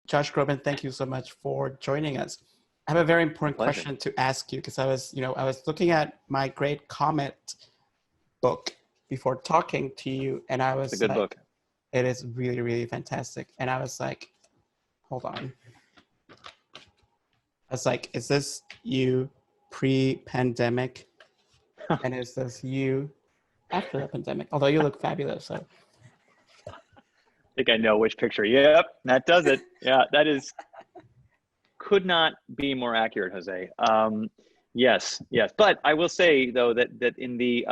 Josh Groban, thank you so much for joining us. I have a very important Pleasure. question to ask you because I was looking at my great Comet book before talking to you, and I It's a was good like, book. it is really, really fantastic. And I was like, hold on. I was like, is this you pre-pandemic? And is this you after the pandemic? Although you look fabulous. So I think I know which picture. Yep, that does it. Yeah, that is, could not be more accurate, Jose. Yes, yes. But I will say though that in the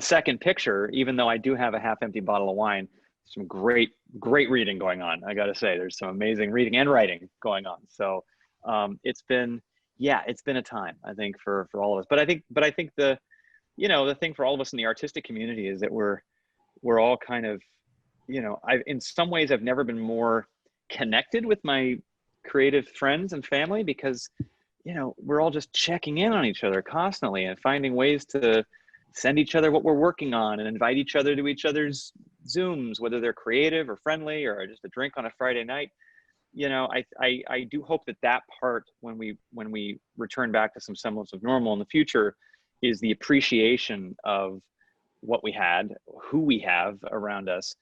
second picture, even though I do have a half-empty bottle of wine, some great reading going on. I got to say, there's some amazing reading and writing going on. So it's been a time, I think, for all of us. But I think the thing for all of us in the artistic community is that we're all kind of, in some ways I've never been more connected with my creative friends and family because we're all just checking in on each other constantly and finding ways to send each other what we're working on and invite each other to each other's Zooms, whether they're creative or friendly or just a drink on a Friday night. I do hope that part, when we return back to some semblance of normal in the future, is the appreciation of what we had, who we have around us,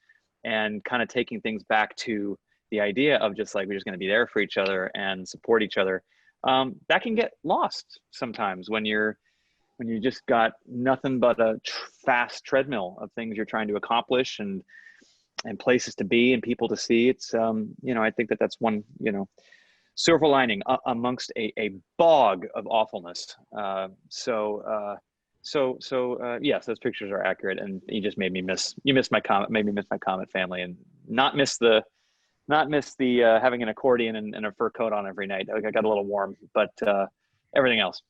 and kind of taking things back to the idea of just like, we're just going to be there for each other and support each other. That can get lost sometimes when you just got nothing but a fast treadmill of things you're trying to accomplish and places to be and people to see. It's I think that's one silver lining amongst a bog of awfulness. Yes, those pictures are accurate, and you just made me miss my Comet family, and not miss the having an accordion and a fur coat on every night. I got a little warm, but everything else.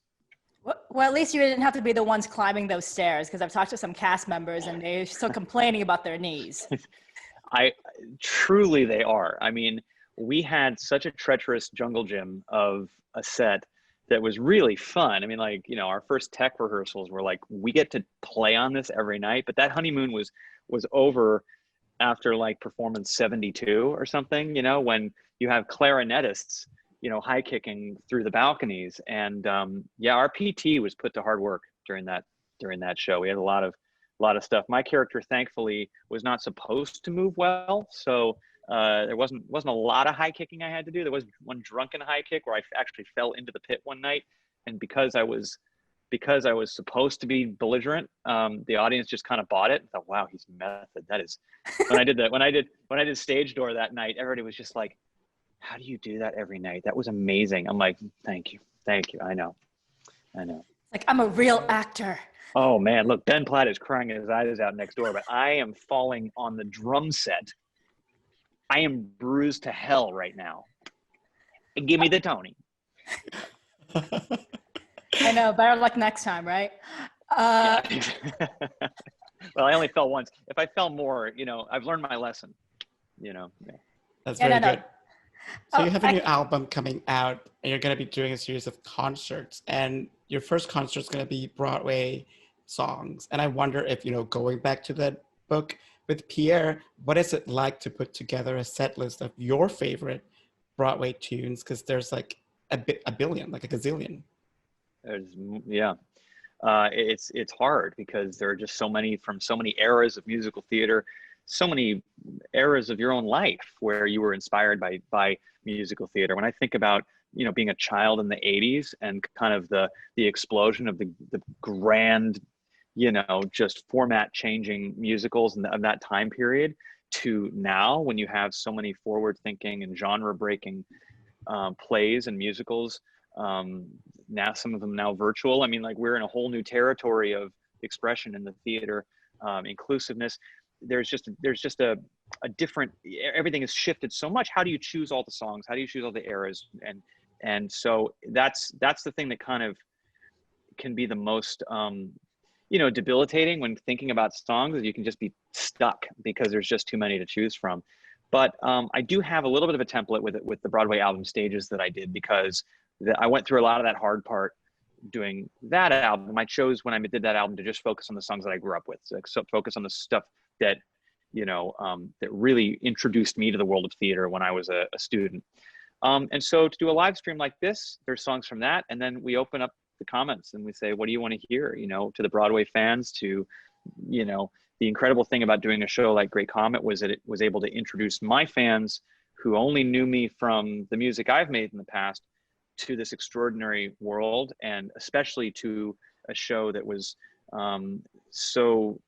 Well, at least you didn't have to be the ones climbing those stairs, because I've talked to some cast members and they're still complaining about their knees. Truly they are. I mean, we had such a treacherous jungle gym of a set that was really fun. I mean, like, our first tech rehearsals were like, we get to play on this every night, but that honeymoon was over after like performance 72 or something, when you have clarinetists, high kicking through the balconies. And our PT was put to hard work during that show. We had a lot of stuff. My character, thankfully, was not supposed to move well, so there wasn't a lot of high kicking I had to do. There was one drunken high kick where I actually fell into the pit one night, and because I was supposed to be belligerent, the audience just kind of bought it and thought, wow, he's method. That is, when I did stage door that night, everybody was just like, how do you do that every night? That was amazing. I'm like, thank you. I know. Like, I'm a real actor. Oh man, look, Ben Platt is crying his eyes out next door, but I am falling on the drum set. I am bruised to hell right now. Give me the Tony. I know, better luck next time, right? Yeah. Well, I only fell once. If I fell more, I've learned my lesson. Yeah. That's very good. So you have a new album coming out, and you're going to be doing a series of concerts, and your first concert is going to be Broadway songs. And I wonder if, going back to that book with Pierre, what is it like to put together a set list of your favorite Broadway tunes? Because there's like a billion, like a gazillion. It's hard because there are just so many from so many eras of musical theater, so many eras of your own life where you were inspired by musical theater. When I think about, being a child in the 80s and kind of the explosion of the grand, just format changing musicals of that time period to now, when you have so many forward thinking and genre breaking plays and musicals, now some of them now virtual. I mean, like, we're in a whole new territory of expression in the theater, inclusiveness. There's just a different, everything has shifted so much. How do you choose all the songs? How do you choose all the eras? And so that's the thing that kind of can be the most debilitating when thinking about songs, is you can just be stuck because there's just too many to choose from. But I do have a little bit of a template with the Broadway album stages that I did, because I went through a lot of that hard part doing that album. I chose, when I did that album, to just focus on the songs that I grew up with. So focus on the stuff that that really introduced me to the world of theater when I was a student. And so to do a live stream like this, there's songs from that, and then we open up the comments and we say, what do you want to hear? To the Broadway fans, to, the incredible thing about doing a show like Great Comet was that it was able to introduce my fans who only knew me from the music I've made in the past to this extraordinary world, and especially to a show that was so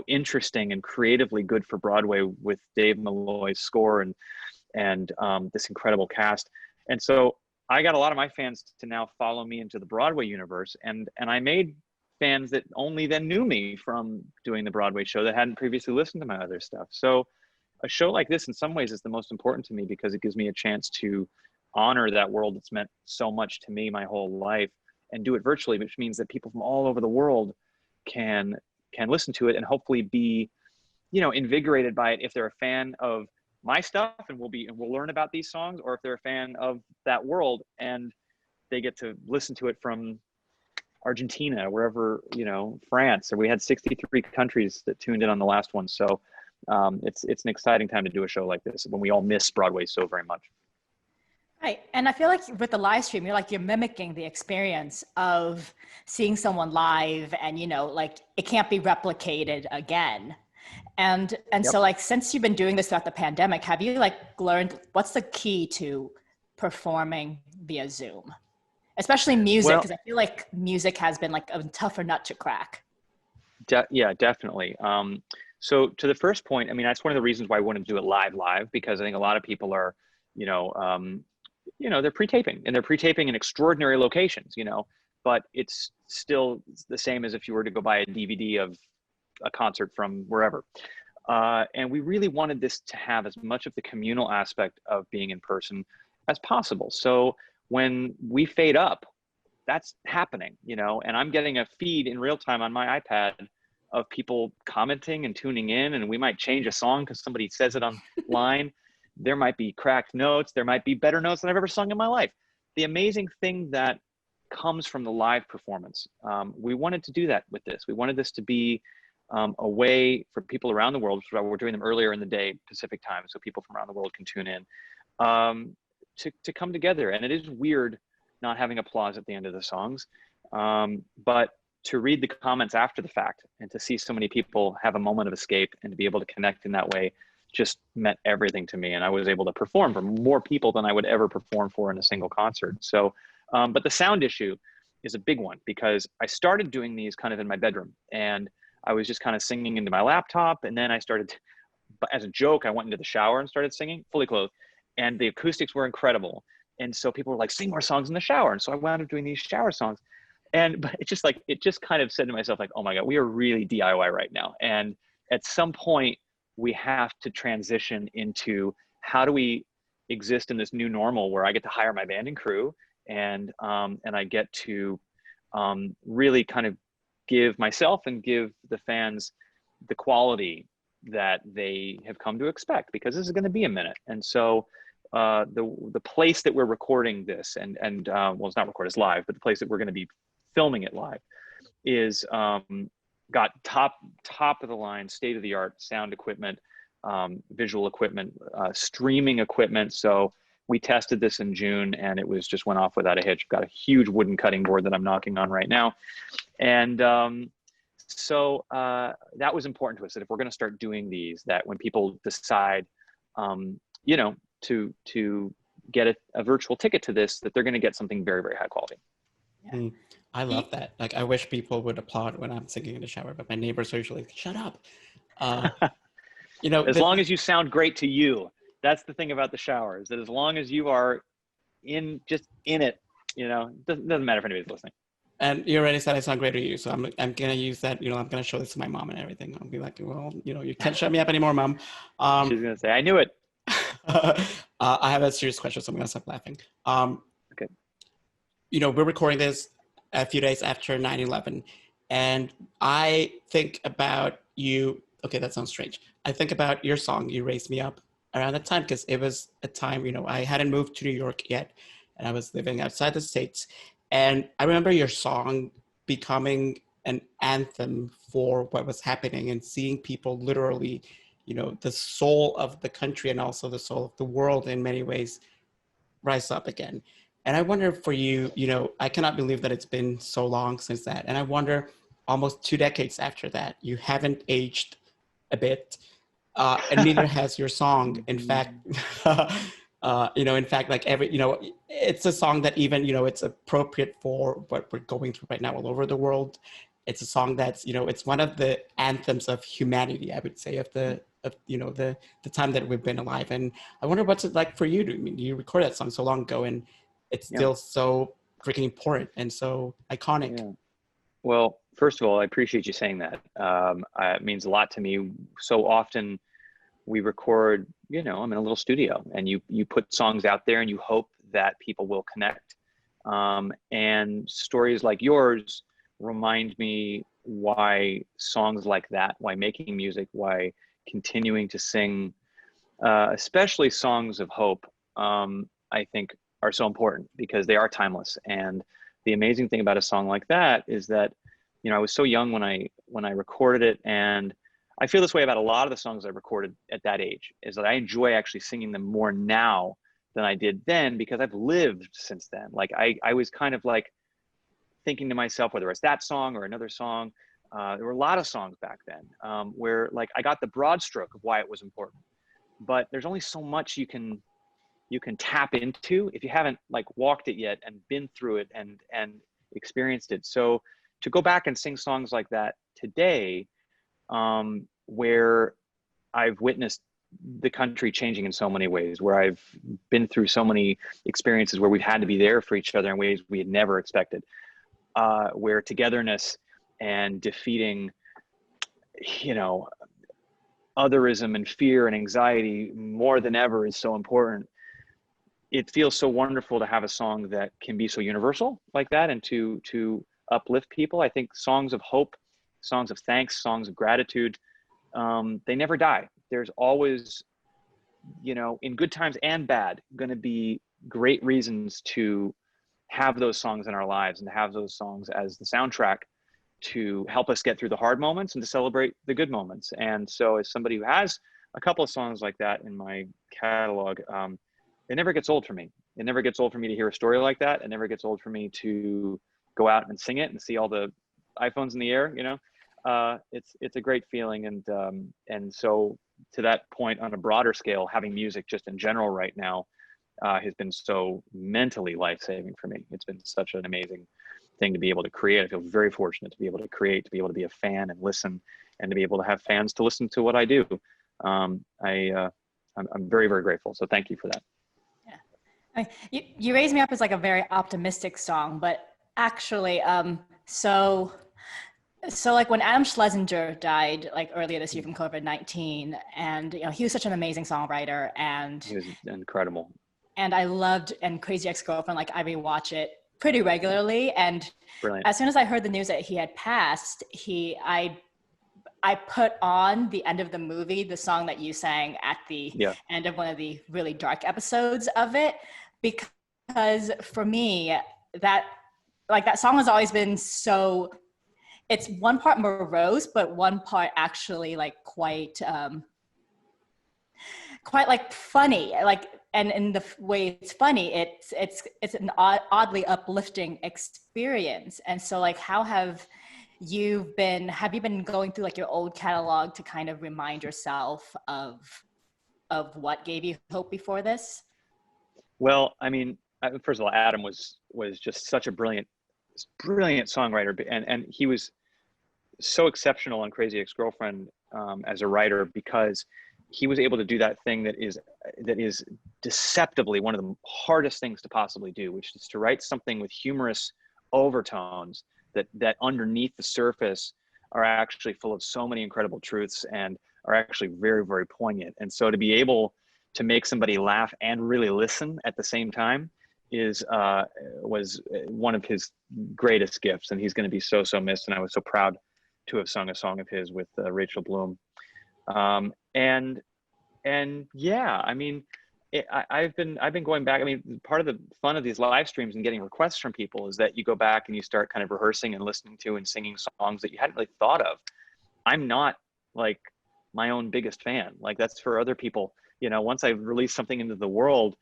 interesting and creatively good for Broadway, with Dave Malloy's score and this incredible cast. And so I got a lot of my fans to now follow me into the Broadway universe, and I made fans that only then knew me from doing the Broadway show that hadn't previously listened to my other stuff. So a show like this in some ways is the most important to me, because it gives me a chance to honor that world that's meant so much to me my whole life, and do it virtually, which means that people from all over the world can listen to it and hopefully be, invigorated by it if they're a fan of my stuff and we'll learn about these songs, or if they're a fan of that world and they get to listen to it from Argentina, wherever, France. So we had 63 countries that tuned in on the last one. So it's an exciting time to do a show like this when we all miss Broadway so very much. Right. And I feel like with the live stream, you're mimicking the experience of seeing someone live, and, it can't be replicated again. And Yep. So since you've been doing this throughout the pandemic, have you learned what's the key to performing via Zoom, especially music? Because I feel like music has been a tougher nut to crack. Yeah, definitely. So to the first point, that's one of the reasons why I wanted to do it live, because I think a lot of people are, they're pre-taping, and they're pre-taping in extraordinary locations, but it's still the same as if you were to go buy a DVD of a concert from wherever. And we really wanted this to have as much of the communal aspect of being in person as possible. So when we fade up, that's happening, and I'm getting a feed in real time on my iPad of people commenting and tuning in, and we might change a song because somebody says it online. There might be cracked notes. There might be better notes than I've ever sung in my life. The amazing thing that comes from the live performance, we wanted to do that with this. We wanted this to be a way for people around the world, which is why we're doing them earlier in the day, Pacific time, so people from around the world can tune in, to come together. And it is weird not having applause at the end of the songs, but to read the comments after the fact and to see so many people have a moment of escape and to be able to connect in that way just meant everything to me. And I was able to perform for more people than I would ever perform for in a single concert. So, but the sound issue is a big one, because I started doing these kind of in my bedroom, and I was just kind of singing into my laptop. And then I started, as a joke, I went into the shower and started singing fully clothed, and the acoustics were incredible. And so people were like, sing more songs in the shower. And so I wound up doing these shower songs. But it just kind of said to myself, oh my God, we are really DIY right now. And at some point we have to transition into, how do we exist in this new normal where I get to hire my band and crew, and I get to really kind of give myself and give the fans the quality that they have come to expect, because this is going to be a minute. And so the place that we're recording this, and well, it's not recorded, it's live, but the place that we're going to be filming it live is got top of the line, state of the art sound equipment, visual equipment, streaming equipment. So we tested this in June, and it went off without a hitch. Got a huge wooden cutting board that I'm knocking on right now. And so that was important to us, that if we're going to start doing these, that when people decide, to get a virtual ticket to this, that they're going to get something very, very high quality. Yeah. I love that. I wish people would applaud when I'm singing in the shower, but my neighbors are usually like, shut up. As long as you sound great to you. That's the thing about the shower, is that as long as you are in it, it doesn't matter if anybody's listening. And you already said I sound great to you, so I'm gonna use that. I'm gonna show this to my mom and everything. I'll be like, well, you can't shut me up anymore, Mom. She's gonna say, I knew it. I have a serious question, so I'm gonna stop laughing. Okay. We're recording this a few days after 9/11, and I think about you. Okay, that sounds strange. I think about your song, "You Raised Me Up," around that time, because it was a time, I hadn't moved to New York yet, and I was living outside the States. And I remember your song becoming an anthem for what was happening, and seeing people literally the soul of the country and also the soul of the world in many ways rise up again. And I wonder for you, I cannot believe that it's been so long since that. And I wonder, almost 2 decades after that, you haven't aged a bit, and neither has your song. In fact, like it's a song that even, it's appropriate for what we're going through right now all over the world. It's a song that's, it's one of the anthems of humanity, I would say, of the time that we've been alive. And I wonder what's it like for you you recorded that song so long ago, and it's still so freaking important and so iconic. Yeah. Well, first of all, I appreciate you saying that. It means a lot to me. So often we record, I'm in a little studio, and you put songs out there and you hope that people will connect. And stories like yours remind me why songs like that, why making music, why continuing to sing, especially songs of hope, I think are so important, because they are timeless. And the amazing thing about a song like that is that, I was so young when I recorded it, and I feel this way about a lot of the songs I recorded at that age, is that I enjoy actually singing them more now than I did then, because I've lived since then. Like I was kind of like thinking to myself, whether it's that song or another song, there were a lot of songs back then where like I got the broad stroke of why it was important, but there's only so much you can tap into if you haven't like walked it yet and been through it and experienced it. So to go back and sing songs like that today, where I've witnessed the country changing in so many ways, where I've been through so many experiences where we've had to be there for each other in ways we had never expected, where togetherness and defeating, otherism and fear and anxiety more than ever is so important. It feels so wonderful to have a song that can be so universal like that, and to uplift people. I think songs of hope, songs of thanks, songs of gratitude, they never die. There's always, in good times and bad, going to be great reasons to have those songs in our lives, and to have those songs as the soundtrack to help us get through the hard moments and to celebrate the good moments. And so as somebody who has a couple of songs like that in my catalog, it never gets old for me. It never gets old for me to hear a story like that. It never gets old for me to go out and sing it and see all the iPhones in the air, it's a great feeling. And so to that point, on a broader scale, having music just in general right now has been so mentally life-saving for me. It's been such an amazing thing to be able to create. I feel very fortunate to be able to create, to be able to be a fan and listen, and to be able to have fans to listen to what I do. I'm very, very grateful. So thank you for that. Yeah, you Raise Me Up is like a very optimistic song, but actually, so like when Adam Schlesinger died like earlier this year from COVID-19, and he was such an amazing songwriter, and he was incredible. And I loved and Crazy Ex-Girlfriend, like I rewatch it pretty regularly. And Brilliant. As soon as I heard the news that he had passed, I put on the end of the movie, the song that you sang at the end of one of the really dark episodes of it, because for me, that song has always been so, it's one part morose, but one part actually like quite like funny, like, and in the way it's funny, it's an oddly uplifting experience. And so like, how have you been going through like your old catalog to kind of remind yourself of what gave you hope before this? Well, I mean, first of all, Adam was just such a brilliant songwriter, and he was so exceptional on Crazy Ex-Girlfriend as a writer, because he was able to do that thing that is deceptively one of the hardest things to possibly do, which is to write something with humorous overtones that underneath the surface are actually full of so many incredible truths and are actually very, very poignant. And so to be able to make somebody laugh and really listen at the same time was one of his greatest gifts, and he's going to be so missed. And I was so proud to have sung a song of his with Rachel Bloom. And yeah, I mean, I've been going back. I mean, part of the fun of these live streams and getting requests from people is that you go back and you start kind of rehearsing and listening to and singing songs that you hadn't really thought of. I'm not like my own biggest fan. Like that's for other people. You know, once I release something into the world,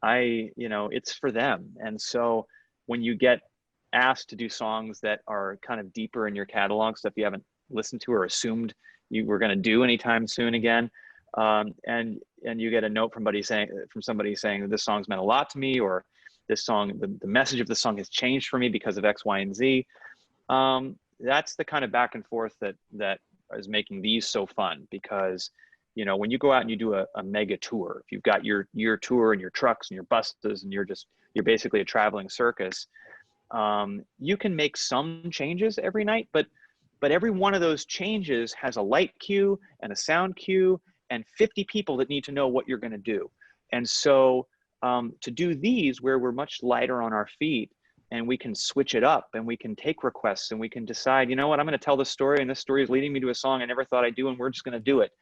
it's for them. And so when you get asked to do songs that are kind of deeper in your catalog, stuff you haven't listened to or assumed you were going to do anytime soon again, and you get a note from somebody saying that this song's meant a lot to me, or this song, the message of the song has changed for me because of X, Y, and Z. That's the kind of back and forth that is making these so fun, because when you go out and you do a mega tour, if you've got your tour and your trucks and your buses and you're basically a traveling circus, you can make some changes every night, but every one of those changes has a light cue and a sound cue and 50 people that need to know what you're going to do. And so to do these where we're much lighter on our feet, and we can switch it up, and we can take requests, and we can decide, you know what, I'm going to tell this story, and this story is leading me to a song I never thought I'd do, and we're just going to do it.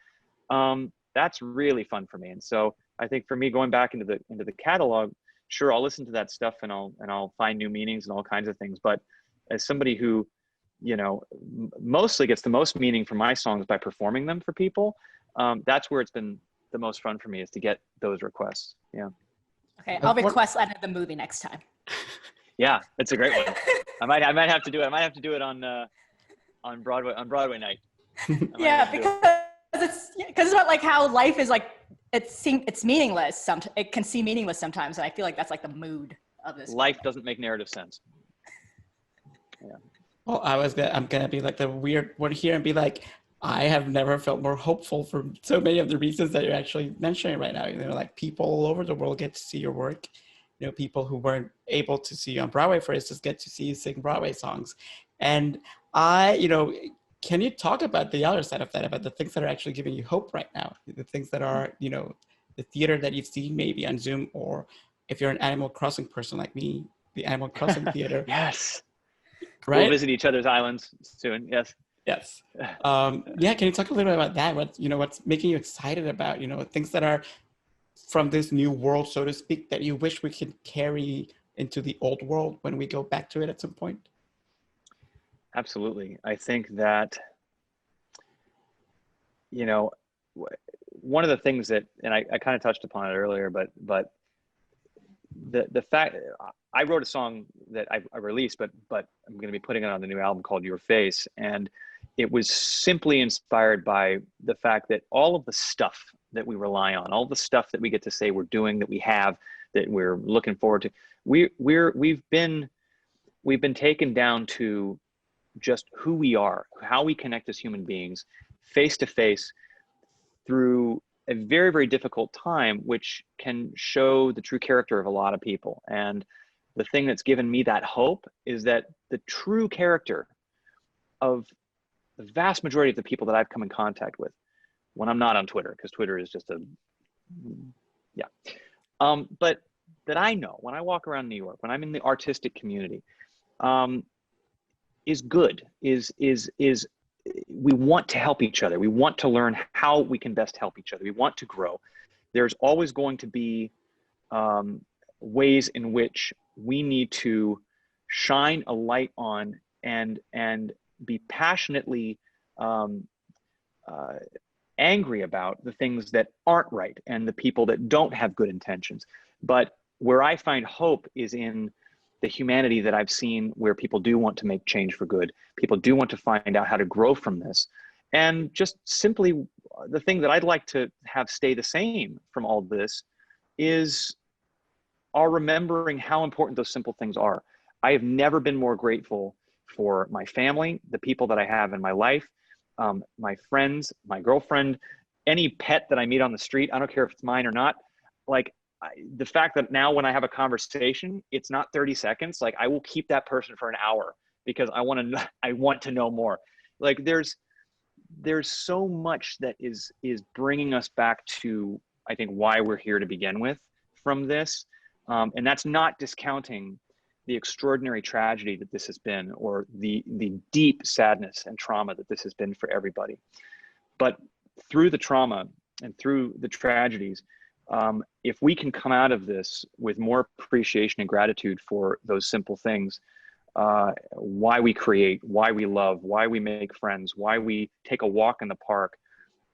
That's really fun for me. And so I think for me, going back into the catalog, sure, I'll listen to that stuff and I'll find new meanings and all kinds of things. But as somebody who, mostly gets the most meaning from my songs by performing them for people, that's where it's been the most fun for me, is to get those requests. Yeah. Okay, I'll request that at the movie next time. Yeah, it's a great one. I might have to do it. I might have to do it on Broadway night. Yeah, because it's about like how life is like it's meaningless. It can seem meaningless sometimes, and I feel like that's like the mood of this. Life doesn't make narrative sense. Yeah. Well, I'm gonna be like the weird one here and be like, I have never felt more hopeful for so many of the reasons that you're actually mentioning right now. Like people all over the world get to see your work. People who weren't able to see you on Broadway, for instance, get to see you sing Broadway songs. And can you talk about the other side of that, about the things that are actually giving you hope right now? The things that are, the theater that you've seen maybe on Zoom, or if you're an Animal Crossing person like me, the Animal Crossing theater. Yes. Right? We'll visit each other's islands soon. Yes. Yes. Yeah. Can you talk a little bit about that? What's making you excited about, things that are from this new world, so to speak, that you wish we could carry into the old world when we go back to it at some point? Absolutely. I think that, one of the things that, and I kind of touched upon it earlier, but the fact, I wrote a song that I released, but I'm going to be putting it on the new album called Your Face. And it was simply inspired by the fact that all of the stuff that we rely on, all the stuff that we get to say we're doing, that we have, that we're looking forward to, we've been taken down to just who we are, how we connect as human beings, face to face, through a very, very difficult time, which can show the true character of a lot of people. And the thing that's given me that hope is that the true character of the vast majority of the people that I've come in contact with, when I'm not on Twitter, because Twitter is just but that I know when I walk around New York, when I'm in the artistic community, is good, is we want to help each other. We want to learn how we can best help each other. We want to grow. There's always going to be ways in which we need to shine a light on and be passionately angry about the things that aren't right and the people that don't have good intentions. But where I find hope is in the humanity that I've seen, where people do want to make change for good. People do want to find out how to grow from this. And just simply the thing that I'd like to have stay the same from all this is our remembering how important those simple things are. I have never been more grateful for my family, the people that I have in my life, my friends, my girlfriend, any pet that I meet on the street. I don't care if it's mine or not. Like, the fact that now when I have a conversation, it's not 30 seconds. Like, I will keep that person for an hour because I want to know more. Like, there's so much that is bringing us back to, I think, why we're here to begin with from this. And that's not discounting the extraordinary tragedy that this has been, or the deep sadness and trauma that this has been for everybody. But through the trauma and through the tragedies, if we can come out of this with more appreciation and gratitude for those simple things, why we create, why we love, why we make friends, why we take a walk in the park,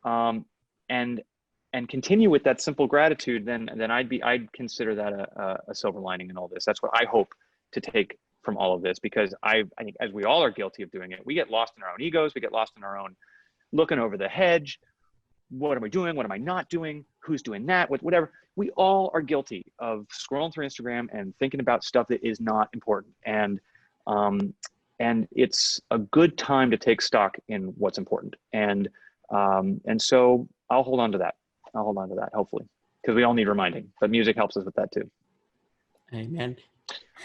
and continue with that simple gratitude, then I'd consider that a silver lining in all this. That's what I hope to take from all of this, because I think, as we all are guilty of doing it, we get lost in our own egos, we get lost in our own looking over the hedge. What am I doing? What am I not doing? Who's doing that? Whatever. We all are guilty of scrolling through Instagram and thinking about stuff that is not important. And it's a good time to take stock in what's important. And so I'll hold on to that. Hopefully, because we all need reminding, but music helps us with that too. Amen.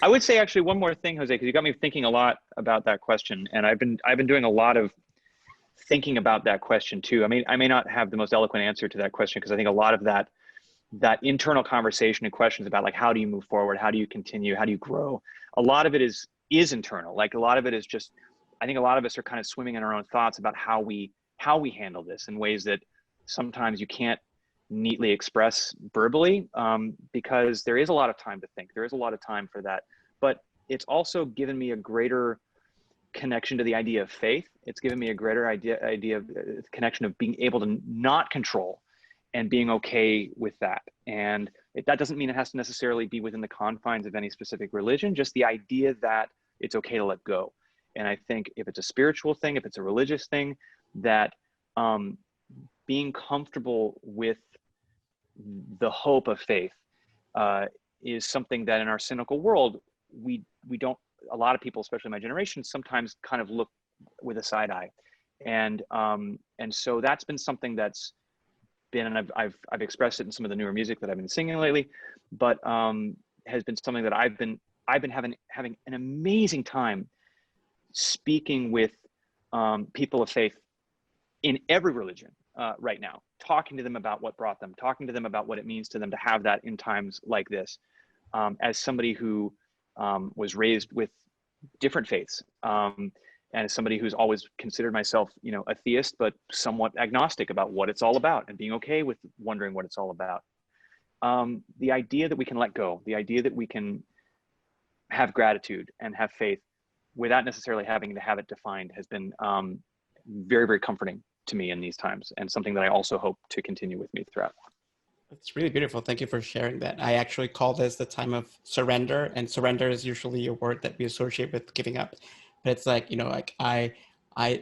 I would say actually one more thing, Jose, because you got me thinking a lot about that question, and I've been doing a lot of thinking about that question too. I mean, I may not have the most eloquent answer to that question, because I think a lot of that internal conversation and questions about, like, how do you move forward? How do you continue? How do you grow? A lot of it is internal. Like, a lot of it is just, I think a lot of us are kind of swimming in our own thoughts about how we handle this in ways that sometimes you can't neatly express verbally, because there is a lot of time to think. There is a lot of time for that. But it's also given me a greater connection to the idea of faith. It's given me a greater idea of connection of being able to not control and being okay with that. And that doesn't mean it has to necessarily be within the confines of any specific religion, just the idea that it's okay to let go. And I think if it's a spiritual thing, if it's a religious thing, that being comfortable with the hope of faith is something that in our cynical world, we don't, a lot of people, especially my generation, sometimes kind of look with a side eye. And so that's been something that's been, and I've expressed it in some of the newer music that I've been singing lately, but has been something that I've been having an amazing time speaking with people of faith in every religion right now, talking to them about what brought them, talking to them about what it means to them to have that in times like this. As somebody who was raised with different faiths, and as somebody who's always considered myself, a theist, but somewhat agnostic about what it's all about and being okay with wondering what it's all about. The idea that we can let go, the idea that we can have gratitude and have faith without necessarily having to have it defined has been very, very comforting to me in these times, and something that I also hope to continue with me throughout. It's really beautiful. Thank you for sharing that. I actually call this the time of surrender, and surrender is usually a word that we associate with giving up. But it's like, like I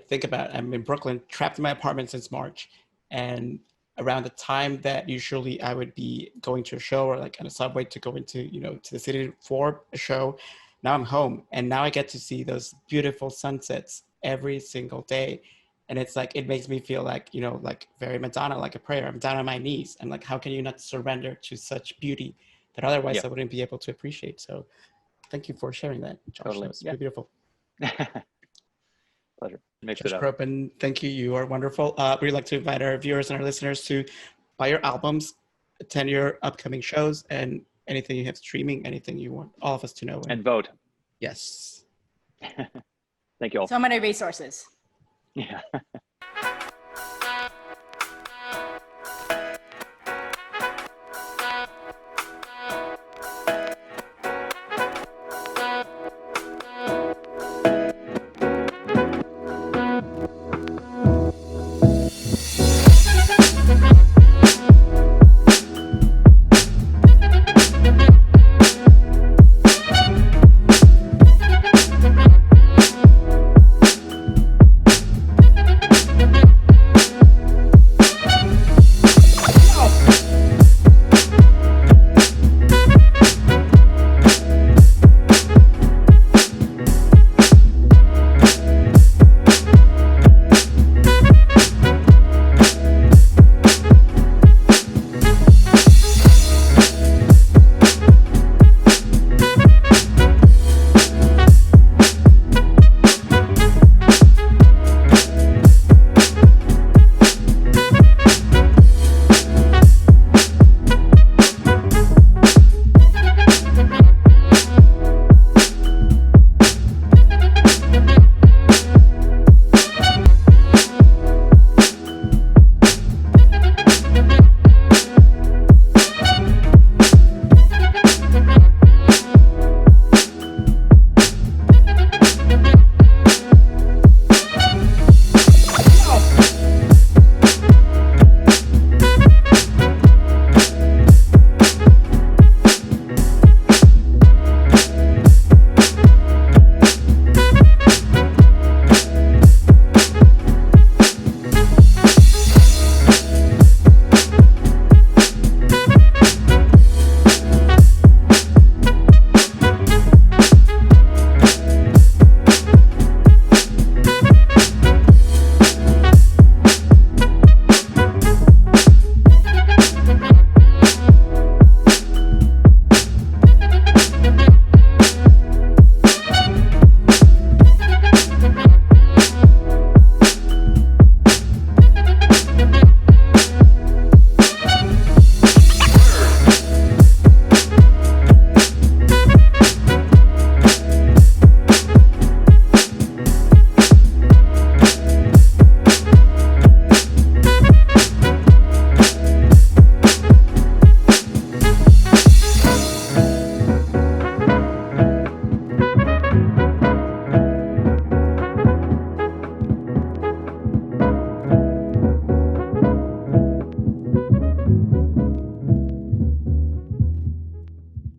think about, I'm in Brooklyn, trapped in my apartment since March, and around the time that usually I would be going to a show or like on a subway to go into, to the city for a show, now I'm home, and now I get to see those beautiful sunsets every single day. And it's like, it makes me feel like, like very Madonna, like a prayer. I'm down on my knees. And like, how can you not surrender to such beauty that otherwise I wouldn't be able to appreciate? So thank you for sharing that, Josh. Totally. That was really beautiful. Pleasure. Makes Josh it up. Groban, thank you. You are wonderful. We'd like to invite our viewers and our listeners to buy your albums, attend your upcoming shows, and anything you have streaming, anything you want all of us to know. And vote. Yes. Thank you all. So many resources. Yeah.